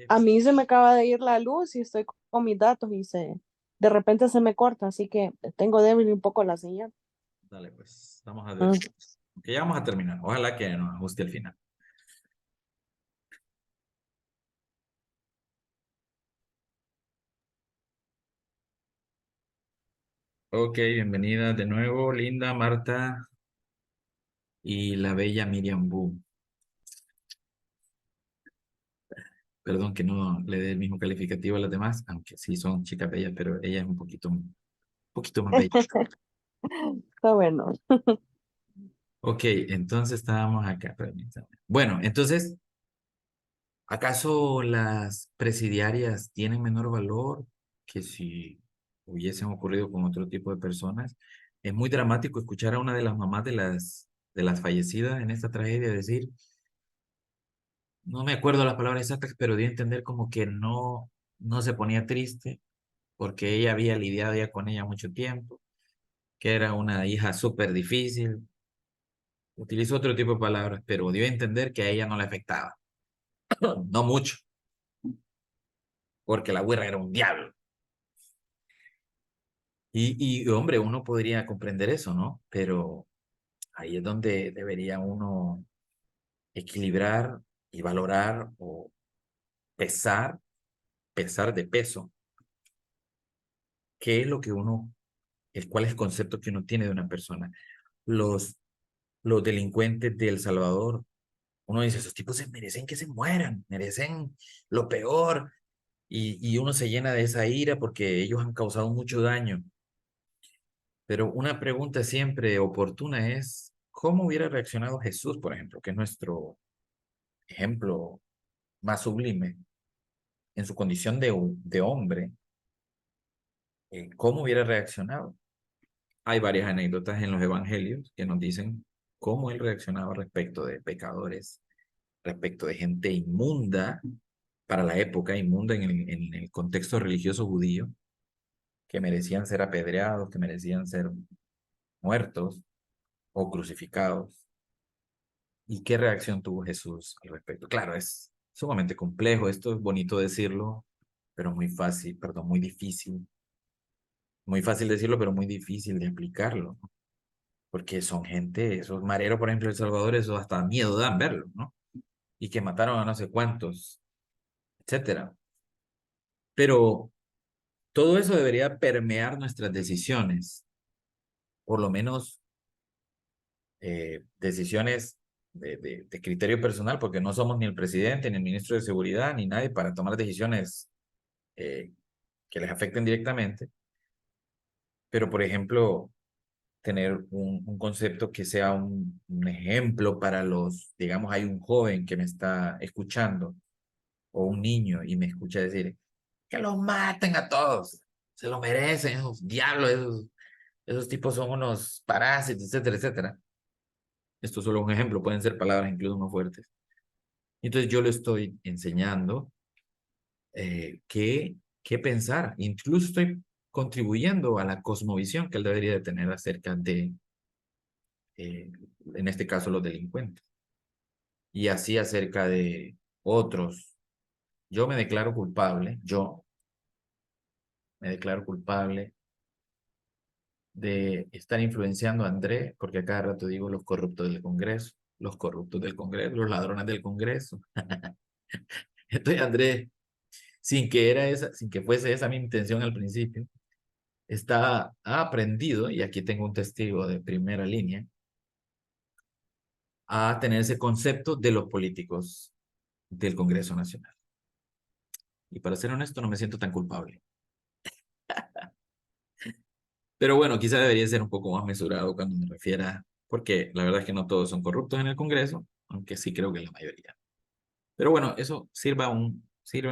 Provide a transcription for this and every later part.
A mí se me acaba de ir la luz y estoy con mis datos y de repente se me corta, así que tengo débil un poco la señal. Dale, pues, vamos a ver. Mm. Que ya vamos a terminar. Ojalá que nos ajuste al final. Ok, bienvenida de nuevo, Linda, Marta y la bella Miriam Wu. Perdón que no le dé el mismo calificativo a las demás, aunque sí son chicas bellas, pero ella es un poquito más bella. Está bueno. Ok, entonces estábamos acá. Permítame. Bueno, entonces, ¿acaso las presidiarias tienen menor valor que si hubiesen ocurrido con otro tipo de personas? Es muy dramático escuchar a una de las mamás de las fallecidas en esta tragedia decir, no me acuerdo las palabras exactas, pero di a entender como que no se ponía triste porque ella había lidiado ya con ella mucho tiempo, que era una hija súper difícil. Utilizó otro tipo de palabras, pero dio a entender que a ella no le afectaba. No mucho, porque la güera era un diablo. Hombre, uno podría comprender eso, ¿no? Pero ahí es donde debería uno equilibrar y valorar o pesar, pesar de peso, qué es lo que uno, cuál es el concepto que uno tiene de una persona. Los, los delincuentes de El Salvador, uno dice, esos tipos se merecen que se mueran, merecen lo peor, y uno se llena de esa ira porque ellos han causado mucho daño. Pero una pregunta siempre oportuna es, ¿cómo hubiera reaccionado Jesús, por ejemplo, que es nuestro ejemplo más sublime en su condición de hombre? ¿Cómo hubiera reaccionado? Hay varias anécdotas en los evangelios que nos dicen cómo él reaccionaba respecto de pecadores, respecto de gente inmunda para la época, inmunda en el contexto religioso judío, que merecían ser apedreados, que merecían ser muertos o crucificados. ¿Y qué reacción tuvo Jesús al respecto? Claro, es sumamente complejo, esto es bonito decirlo, pero muy fácil, perdón, muy difícil. Muy fácil decirlo, pero muy difícil de aplicarlo, ¿no? Porque son gente, esos mareros, por ejemplo, El Salvador, eso hasta miedo dan verlo, ¿no? Y que mataron a no sé cuántos, etcétera. Pero todo eso debería permear nuestras decisiones, por lo menos decisiones de criterio personal, porque no somos ni el presidente, ni el ministro de Seguridad, ni nadie para tomar decisiones eh, que les afecten directamente, pero por ejemplo, tener un concepto que sea un ejemplo para los, digamos, hay un joven que me está escuchando o un niño y me escucha decir, que los maten a todos, se lo merecen, esos diablos, esos tipos son unos parásitos, etcétera, etcétera. Esto es solo un ejemplo, pueden ser palabras incluso más fuertes. Entonces yo le estoy enseñando qué pensar. Incluso estoy contribuyendo a la cosmovisión que él debería de tener acerca de, eh, en este caso, los delincuentes. Y así acerca de otros. Yo me declaro culpable, yo me declaro culpable de estar influenciando a André, porque a cada rato digo los corruptos del Congreso, los corruptos del Congreso, los ladrones del Congreso. Entonces, André, sin que fuese esa mi intención al principio, ha aprendido, y aquí tengo un testigo de primera línea, a tener ese concepto de los políticos del Congreso Nacional. Y para ser honesto, no me siento tan culpable. Pero bueno, quizá debería ser un poco más mesurado cuando me refiera, porque la verdad es que no todos son corruptos en el Congreso, aunque sí creo que la mayoría. Pero bueno, eso sirve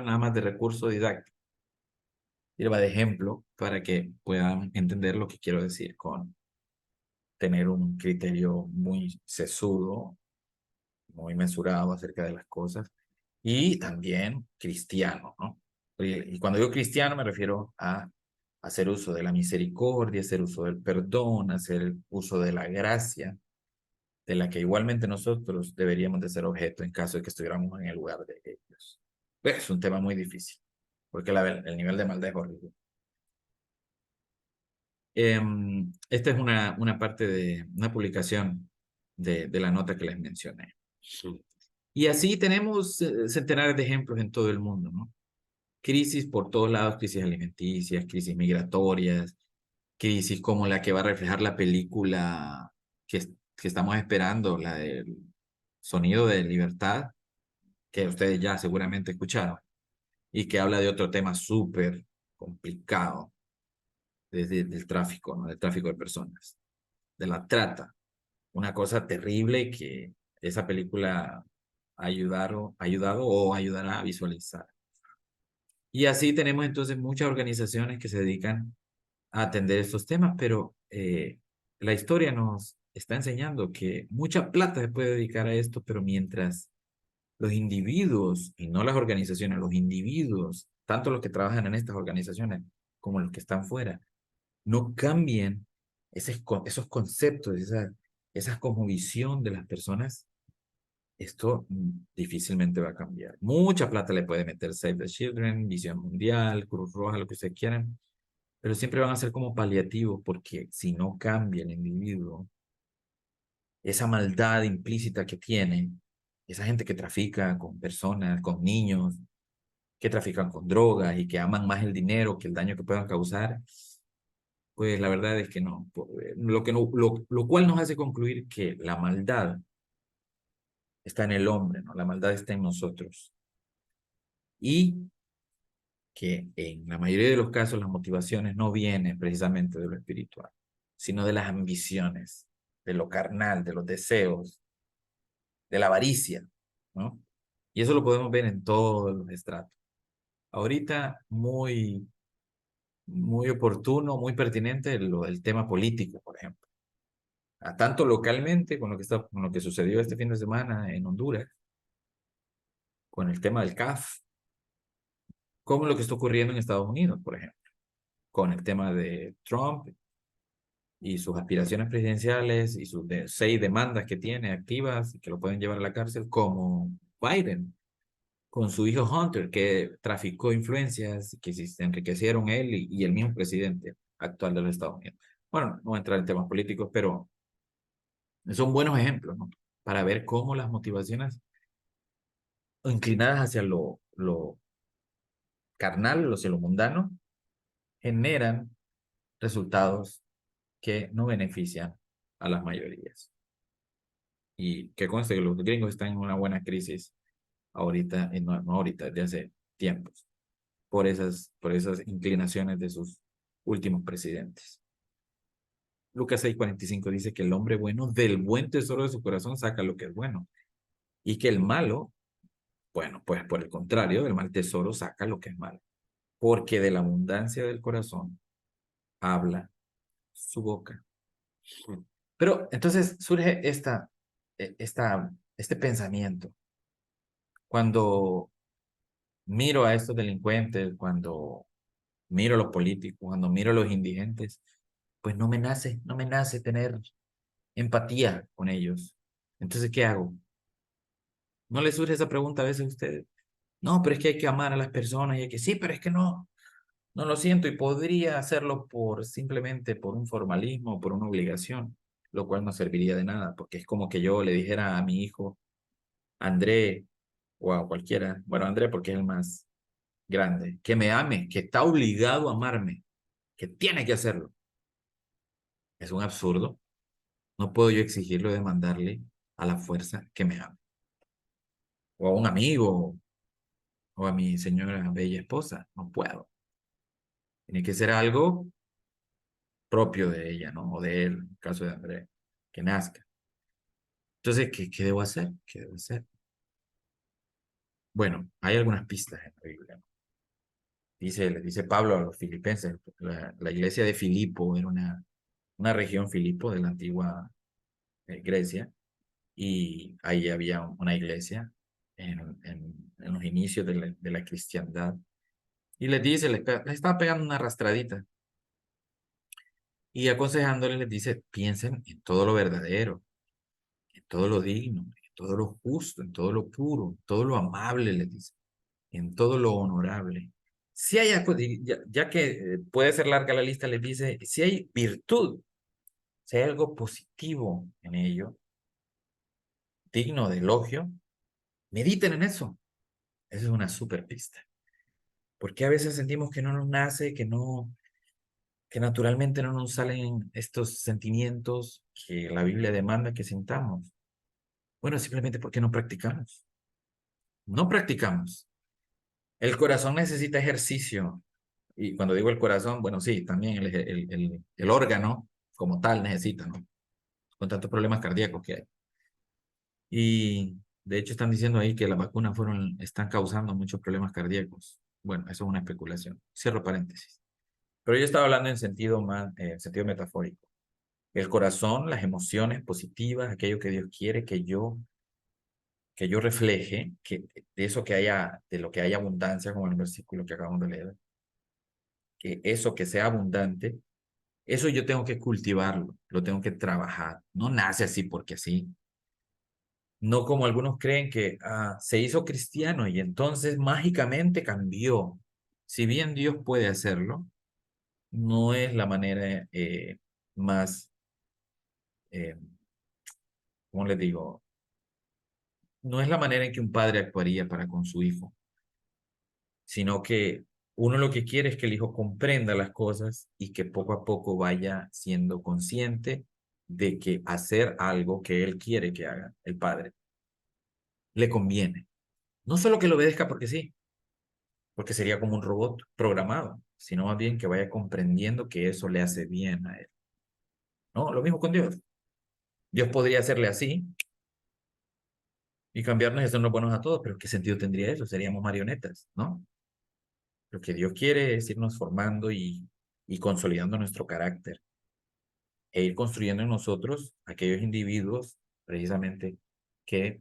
nada más de recurso didáctico, sirva de ejemplo para que puedan entender lo que quiero decir con tener un criterio muy sesudo, muy mesurado acerca de las cosas y también cristiano, ¿no? Y cuando digo cristiano me refiero a hacer uso de la misericordia, hacer uso del perdón, hacer uso de la gracia, de la que igualmente nosotros deberíamos de ser objeto en caso de que estuviéramos en el lugar de ellos. Es un tema muy difícil, porque el nivel de maldad es horrible. Esta es una parte de una publicación de la nota que les mencioné. Y así tenemos centenares de ejemplos en todo el mundo, ¿no? Crisis por todos lados, crisis alimenticias, crisis migratorias, crisis como la que va a reflejar la película que estamos esperando, la del Sonido de Libertad, que ustedes ya seguramente escucharon, y que habla de otro tema súper complicado, del tráfico, ¿no? Del tráfico de personas, de la trata, una cosa terrible que esa película ha ayudado o ayudará a visualizar. Y así tenemos entonces muchas organizaciones que se dedican a atender estos temas, pero la historia nos está enseñando que mucha plata se puede dedicar a esto, pero mientras los individuos, y no las organizaciones, los individuos, tanto los que trabajan en estas organizaciones como los que están fuera, no cambien esos conceptos, esa cosmovisión de las personas, esto difícilmente va a cambiar. Mucha plata le puede meter Save the Children, Visión Mundial, Cruz Roja, lo que ustedes quieran, pero siempre van a ser como paliativos porque si no cambia el individuo, esa maldad implícita que tiene, esa gente que trafica con personas, con niños, que trafican con drogas y que aman más el dinero que el daño que puedan causar, pues la verdad es que no. Lo cual nos hace concluir que la maldad está en el hombre, ¿no? La maldad está en nosotros. Y que en la mayoría de los casos las motivaciones no vienen precisamente de lo espiritual, sino de las ambiciones, de lo carnal, de los deseos, de la avaricia, ¿no? Y eso lo podemos ver en todos los estratos. Ahorita muy oportuno, muy pertinente el tema político, por ejemplo. Tanto localmente con lo que sucedió este fin de semana en Honduras, con el tema del CAF, como lo que está ocurriendo en Estados Unidos, por ejemplo, con el tema de Trump y sus aspiraciones presidenciales y sus 6 demandas que tiene activas y que lo pueden llevar a la cárcel, como Biden, con su hijo Hunter, que traficó influencias, que se enriquecieron él y el mismo presidente actual de los Estados Unidos. Bueno, no voy a entrar en temas políticos, pero son buenos ejemplos, ¿no? Para ver cómo las motivaciones inclinadas hacia lo carnal, hacia lo mundano, generan resultados que no benefician a las mayorías. Y que conste que los gringos están en una buena crisis ahorita, no ahorita, desde hace tiempos, por esas inclinaciones de sus últimos presidentes. Lucas 6:45 dice que el hombre bueno del buen tesoro de su corazón saca lo que es bueno y que el malo, bueno, pues por el contrario, del mal tesoro saca lo que es malo, porque de la abundancia del corazón habla su boca. Pero entonces surge este pensamiento. Cuando miro a estos delincuentes, cuando miro a los políticos, cuando miro a los indigentes, pues no me nace tener empatía con ellos. Entonces, ¿qué hago? ¿No les surge esa pregunta a veces a ustedes? No, pero es que hay que amar a las personas y hay que, sí, pero es que no lo siento y podría hacerlo simplemente por un formalismo, por una obligación, lo cual no serviría de nada, porque es como que yo le dijera a mi hijo, André, o a cualquiera, bueno, André porque es el más grande, que me ame, que está obligado a amarme, que tiene que hacerlo. Es un absurdo. No puedo yo exigirlo y demandarle a la fuerza que me ame. O a un amigo, o a mi señora bella esposa. No puedo. Tiene que ser algo propio de ella, ¿no? O de él, en el caso de André, que nazca. Entonces, ¿qué debo hacer? ¿Qué debo hacer? Bueno, hay algunas pistas en la Biblia, ¿no? Le dice Pablo a los filipenses, la iglesia de Filipo era una región Filipo de la antigua Grecia, y ahí había una iglesia en los inicios de la cristiandad. Y les dice, les estaba pegando una arrastradita y aconsejándoles les dice, piensen en todo lo verdadero, en todo lo digno, en todo lo justo, en todo lo puro, en todo lo amable, les dice. en todo lo honorable. Si hay, ya que puede ser larga la lista, les dice, si hay virtud, si hay algo positivo en ello, digno de elogio, mediten en eso. Esa es una super pista. Porque a veces sentimos que no nos nace, que naturalmente no nos salen estos sentimientos que la Biblia demanda que sintamos. Bueno, simplemente porque no practicamos. No practicamos. El corazón necesita ejercicio. Y cuando digo el corazón, bueno, sí, también el órgano como tal necesita, ¿no? Con tantos problemas cardíacos que hay. Y de hecho están diciendo ahí que las vacunas están causando muchos problemas cardíacos. Bueno, eso es una especulación. Cierro paréntesis. Pero yo estaba hablando en sentido más, en sentido metafórico. El corazón, las emociones positivas, aquello que Dios quiere que yo refleje, que de eso que haya, de lo que haya abundancia, como en el versículo que acabamos de leer, que eso que sea abundante, eso yo tengo que cultivarlo, lo tengo que trabajar. No nace así porque así. No como algunos creen que se hizo cristiano y entonces mágicamente cambió. Si bien Dios puede hacerlo, no es la manera más, eh, ¿cómo les digo? No es la manera en que un padre actuaría para con su hijo, sino que uno lo que quiere es que el hijo comprenda las cosas y que poco a poco vaya siendo consciente de que hacer algo que él quiere que haga, el padre, le conviene. No solo que lo obedezca porque sí, porque sería como un robot programado, sino más bien que vaya comprendiendo que eso le hace bien a él. ¿No? Lo mismo con Dios. Dios podría hacerle así y cambiarnos y hacernos buenos a todos, pero ¿qué sentido tendría eso? Seríamos marionetas, ¿no? Lo que Dios quiere es irnos formando y consolidando nuestro carácter e ir construyendo en nosotros aquellos individuos precisamente que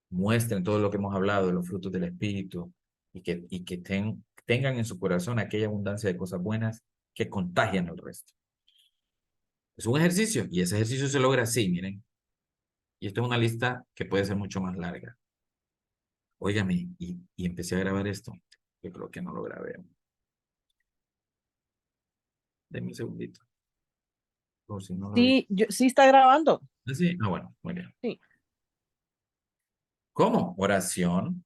muestren todo lo que hemos hablado de los frutos del Espíritu y que tengan en su corazón aquella abundancia de cosas buenas que contagian al resto. Es un ejercicio y ese ejercicio se logra así, miren. Y esto es una lista que puede ser mucho más larga. Óigame, y empecé a grabar esto. Yo creo que no lo grabé. Denme un segundito. Por si no lo vi. Sí, sí está grabando. ¿Ah, sí? Ah, bueno, muy bien. Sí. ¿Cómo? Oración,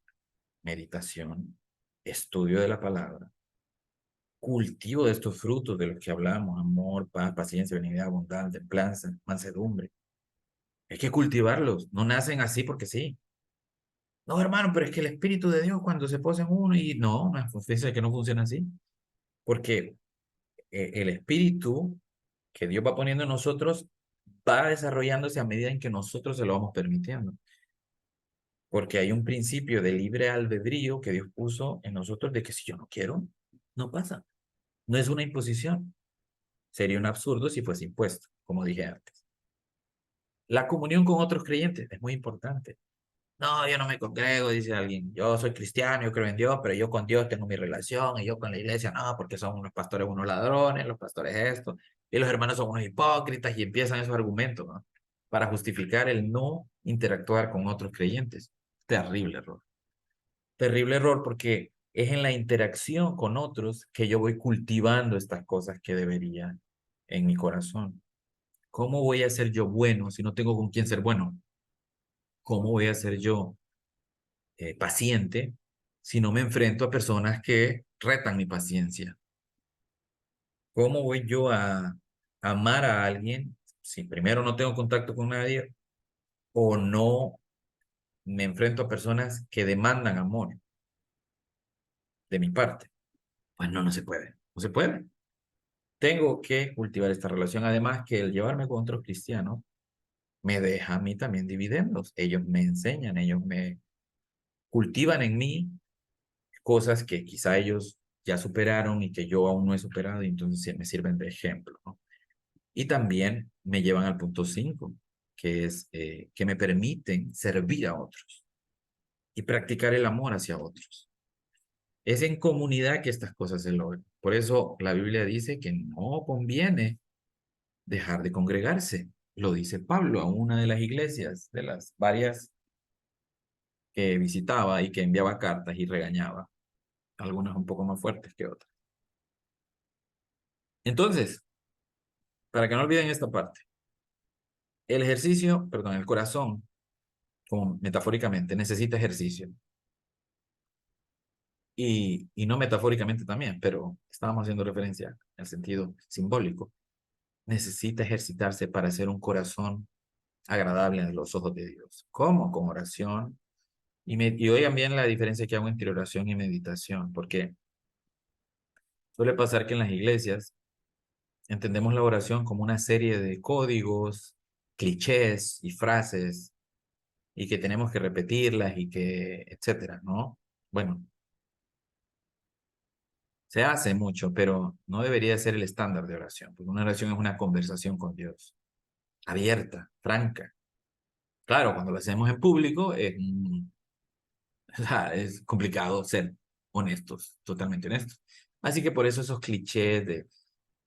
meditación, estudio de la palabra, cultivo de estos frutos de los que hablamos, amor, paz, paciencia, benignidad, bondad, templanza, mansedumbre. Hay que cultivarlos, no nacen así porque sí. No, hermano, pero es que el Espíritu de Dios cuando se posa en uno y no, fíjense que no funciona así, porque el Espíritu que Dios va poniendo en nosotros va desarrollándose a medida en que nosotros se lo vamos permitiendo, porque hay un principio de libre albedrío que Dios puso en nosotros de que si yo no quiero, no pasa. No es una imposición. Sería un absurdo si fuese impuesto, como dije antes. La comunión con otros creyentes es muy importante. No, yo no me congrego, dice alguien. Yo soy cristiano, yo creo en Dios, pero yo con Dios tengo mi relación y yo con la iglesia no, porque son unos pastores unos ladrones, los pastores esto, y los hermanos son unos hipócritas y empiezan esos argumentos, ¿no? Para justificar el no interactuar con otros creyentes. Terrible error. Terrible error porque es en la interacción con otros que yo voy cultivando estas cosas que debería en mi corazón. ¿Cómo voy a ser yo bueno si no tengo con quién ser bueno? ¿Cómo voy a ser yo paciente si no me enfrento a personas que retan mi paciencia? ¿Cómo voy yo a amar a alguien si primero no tengo contacto con nadie o no me enfrento a personas que demandan amor de mi parte? Pues no, no se puede. No se puede. Tengo que cultivar esta relación. Además que el llevarme con otros cristianos me deja a mí también dividendos. Ellos me enseñan, ellos me cultivan en mí cosas que quizá ellos ya superaron y que yo aún no he superado y entonces sí me sirven de ejemplo, ¿no? Y también me llevan al punto 5, que es que me permiten servir a otros y practicar el amor hacia otros. Es en comunidad que estas cosas se logran. Por eso la Biblia dice que no conviene dejar de congregarse. Lo dice Pablo a una de las iglesias, de las varias que visitaba y que enviaba cartas y regañaba, algunas un poco más fuertes que otras. Entonces, para que no olviden esta parte, el ejercicio, perdón, el corazón, como metafóricamente, necesita ejercicio. Y no metafóricamente también, pero estábamos haciendo referencia al sentido simbólico. Necesita ejercitarse para ser un corazón agradable a los ojos de Dios. ¿Cómo? Con oración. Y oigan bien la diferencia que hago entre oración y meditación, porque suele pasar que en las iglesias entendemos la oración como una serie de códigos, clichés y frases, y que tenemos que repetirlas y que, etcétera, ¿no? Bueno, se hace mucho, pero no debería ser el estándar de oración, porque una oración es una conversación con Dios, abierta, franca. Claro, cuando lo hacemos en público es complicado ser honestos, totalmente honestos. Así que por eso esos clichés de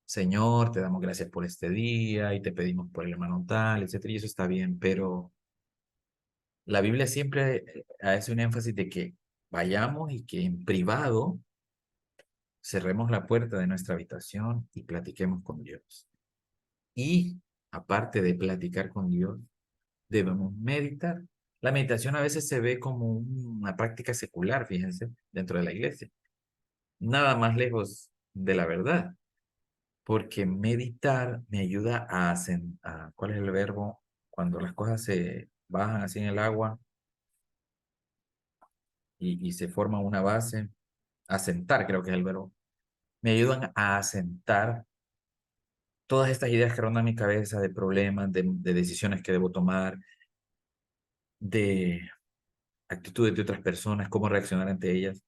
Señor, te damos gracias por este día y te pedimos por el hermano tal, etcétera, y eso está bien, pero la Biblia siempre hace un énfasis de que vayamos y que en privado cerremos la puerta de nuestra habitación y platiquemos con Dios. Y aparte de platicar con Dios, debemos meditar. La meditación a veces se ve como una práctica secular, fíjense, dentro de la iglesia. Nada más lejos de la verdad, porque meditar me ayuda ¿cuál es el verbo? Cuando las cosas se bajan así en el agua y se forma una base, asentar creo que es el verbo. Me ayudan a asentar todas estas ideas que rondan mi cabeza de problemas, de decisiones que debo tomar, de actitudes de otras personas, cómo reaccionar ante ellas.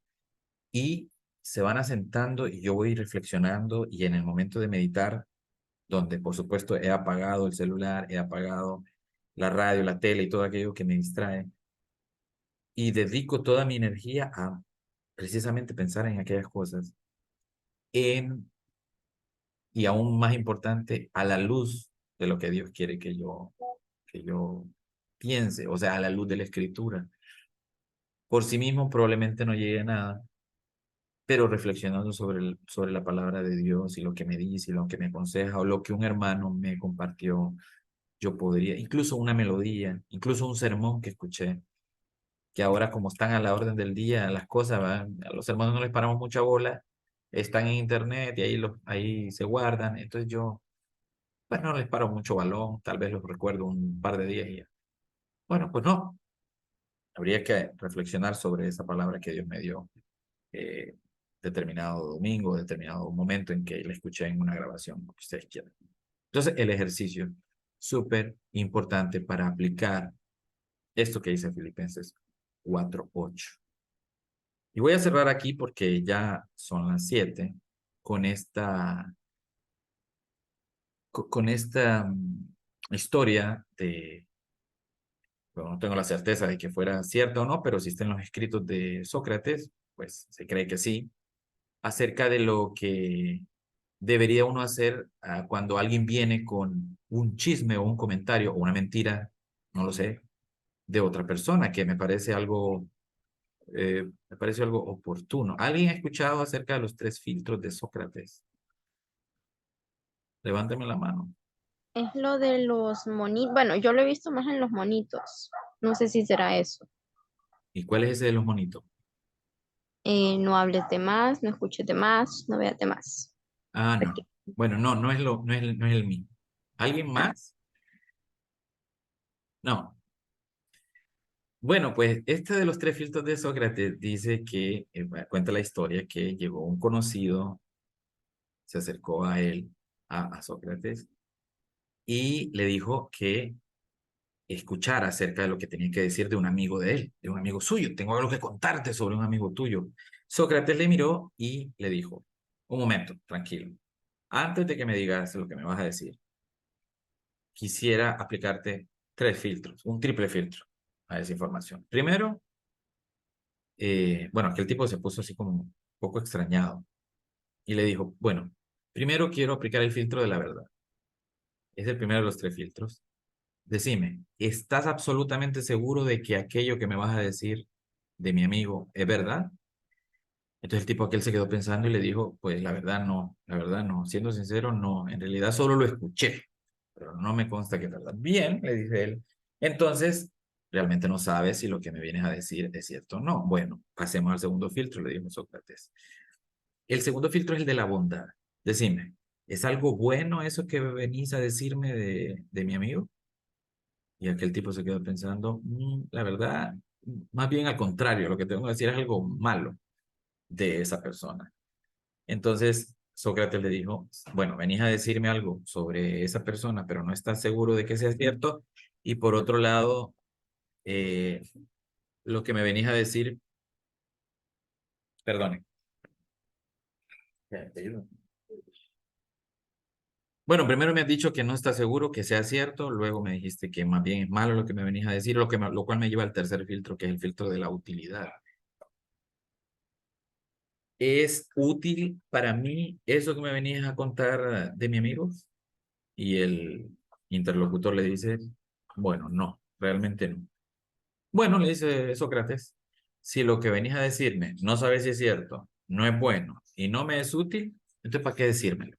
Y se van asentando y yo voy reflexionando y en el momento de meditar, donde por supuesto he apagado el celular, he apagado la radio, la tele y todo aquello que me distrae, y dedico toda mi energía a precisamente pensar en aquellas cosas, en, y aún más importante, a la luz de lo que Dios quiere que yo piense, o sea, a la luz de la escritura. Por sí mismo probablemente no llegue a nada, pero reflexionando sobre la palabra de Dios y lo que me dice y lo que me aconseja o lo que un hermano me compartió, yo podría, incluso una melodía, incluso un sermón que escuché, que ahora como están a la orden del día las cosas, ¿va? A los hermanos no les paramos mucha bola, están en internet y ahí se guardan, entonces yo, pues no les paro mucho balón, tal vez los recuerdo un par de días y ya. Bueno, pues no, habría que reflexionar sobre esa palabra que Dios me dio eh, determinado domingo, determinado momento en que la escuché en una grabación, lo que ustedes quieran. Entonces, el ejercicio, súper importante para aplicar esto que dice Filipenses 4:8. Y voy a cerrar aquí porque ya son las 7 con esta historia de, bueno, no tengo la certeza de que fuera cierta o no, pero si está en los escritos de Sócrates, pues se cree que sí, acerca de lo que debería uno hacer cuando alguien viene con un chisme o un comentario o una mentira, no lo sé, de otra persona, que me parece algo oportuno. ¿Alguien ha escuchado acerca de los 3 filtros de Sócrates? Levánteme la mano. Es lo de los monitos. Bueno, yo lo he visto más en los monitos. No sé si será eso. ¿Y cuál es ese de los monitos? No hables de más, no escuches de más, no veas de más. Ah, no. Porque, Bueno, no, no es el mío. ¿Alguien ah, más? No. Bueno, pues este de los 3 filtros de Sócrates dice que, cuenta la historia que llegó un conocido, se acercó a él, a Sócrates, y le dijo que escuchara acerca de lo que tenía que decir de un amigo de él, de un amigo suyo. Tengo algo que contarte sobre un amigo tuyo. Sócrates le miró y le dijo, un momento, tranquilo. Antes de que me digas lo que me vas a decir, quisiera aplicarte 3 filtros, un triple filtro a esa información. Primero, bueno, aquel tipo se puso así como un poco extrañado y le dijo, bueno, primero quiero aplicar el filtro de la verdad. Es el primero de los 3 filtros. Decime, ¿estás absolutamente seguro de que aquello que me vas a decir de mi amigo es verdad. Entonces el tipo aquel se quedó pensando y le dijo, pues la verdad no, siendo sincero, no, en realidad solo lo escuché, pero no me consta que es verdad. Bien, le dice él. Entonces, realmente no sabes si lo que me vienes a decir es cierto o no. Bueno, pasemos al segundo filtro, le dijo Sócrates. El segundo filtro es el de la bondad. Decime, ¿es algo bueno eso que venís a decirme de mi amigo? Y aquel tipo se quedó pensando, la verdad, más bien al contrario, lo que tengo que decir es algo malo de esa persona. Entonces Sócrates le dijo, bueno, venís a decirme algo sobre esa persona, pero no estás seguro de que sea cierto. Y por otro lado, eh, lo que me venís a decir, perdone. Ya, te ayudo. Bueno, primero me has dicho que no estás seguro que sea cierto, luego me dijiste que más bien es malo lo que me venís a decir, lo cual me lleva al tercer filtro, que es el filtro de la utilidad. ¿Es útil para mí eso que me venías a contar de mi amigo? Y el interlocutor le dice, bueno, no, realmente no. Bueno, le dice Sócrates, si lo que venís a decirme no sabes si es cierto, no es bueno y no me es útil, entonces ¿para qué decírmelo?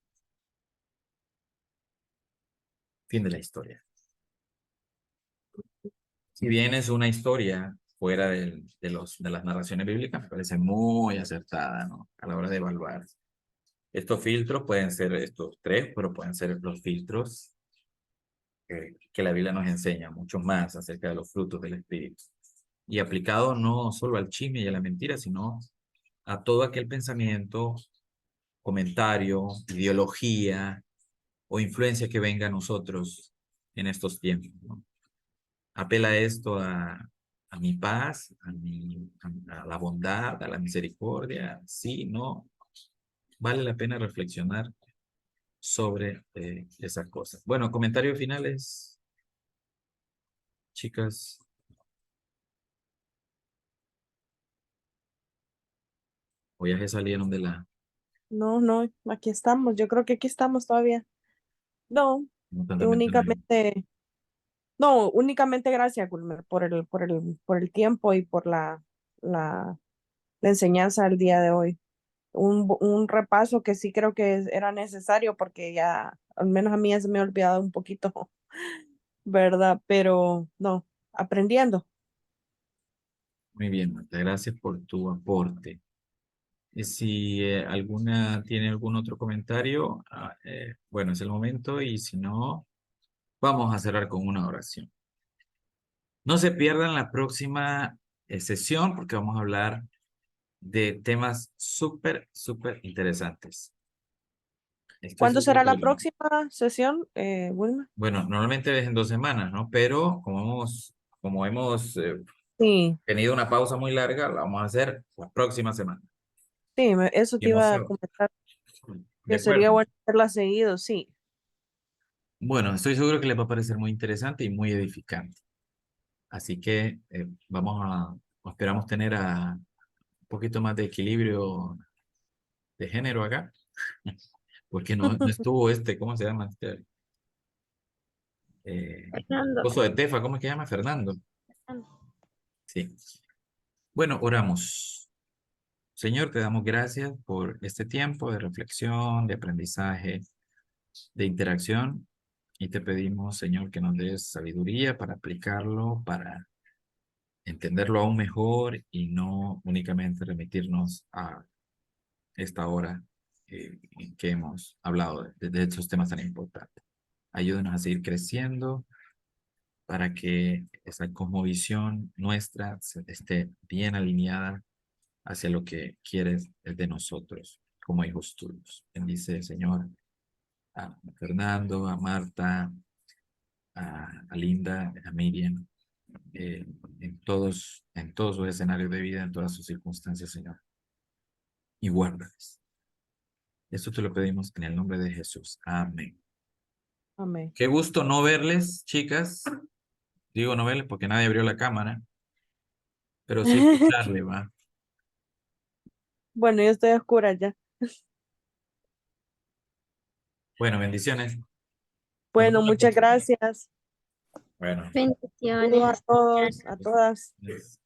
Fin de la historia. Si bien es una historia fuera de las narraciones bíblicas, me parece muy acertada, ¿no? A la hora de evaluar. Estos filtros pueden ser estos tres, pero pueden ser los filtros que la Biblia nos enseña, mucho más acerca de los frutos del Espíritu. Y aplicado no solo al chisme y a la mentira, sino a todo aquel pensamiento, comentario, ideología o influencia que venga a nosotros en estos tiempos, ¿no? Apela esto a mi paz, a la bondad, a la misericordia. Sí, no, vale la pena reflexionar sobre esas cosas. Bueno, comentarios finales, chicas. O ya se salieron de la... No, no, aquí estamos. Yo creo que aquí estamos todavía. No, No, y totalmente no hay- únicamente, no, únicamente gracias, Gulmer, por el tiempo y por la, la enseñanza del día de hoy. Un repaso que sí creo que era necesario porque ya, al menos a mí ya se me ha olvidado un poquito, ¿verdad? Pero no, aprendiendo. Muy bien, Marta, gracias por tu aporte. Si alguna tiene algún otro comentario, bueno, es el momento y si no, vamos a cerrar con una oración. No se pierdan la próxima sesión porque vamos a hablar de temas súper, súper interesantes. Estoy ¿Cuándo seguro será que la próxima sesión, Wilmer? bueno, normalmente es en 2 semanas, ¿no? Pero como hemos Sí, tenido una pausa muy larga, la vamos a hacer la próxima semana. sí, eso Qué te iba a emoción. comentar, De que sería acuerdo. bueno hacerla seguido, sí. Bueno, estoy seguro que les va a parecer muy interesante y muy edificante. Así que esperamos tener un poquito más de equilibrio de género acá, porque no estuvo ¿cómo se llama? Fernando. Esposo de Tefa, ¿cómo es que se llama? Fernando. Sí. Bueno, oramos. Señor, te damos gracias por este tiempo de reflexión, de aprendizaje, de interacción, y te pedimos, Señor, que nos des sabiduría para aplicarlo, para entenderlo aún mejor y no únicamente remitirnos a esta hora en que hemos hablado de estos temas tan importantes. Ayúdanos a seguir creciendo para que esa cosmovisión nuestra esté bien alineada hacia lo que quieres de nosotros como hijos tuyos. Bendice, Señor, a Fernando, a Marta, a Linda, a Miriam, eh, en todos sus escenarios de vida, en todas sus circunstancias, Señor. Y guárdales. Esto te lo pedimos en el nombre de Jesús. Amén. Amén. Qué gusto no verles, chicas. Digo no verles porque nadie abrió la cámara, pero sí escucharle, va. Bueno, yo estoy a oscuras ya. Bueno, bendiciones. Nos Bueno, vemos la muchas próxima. gracias. Bueno. Saludos a Bendiciones. todos, a todas. Yes.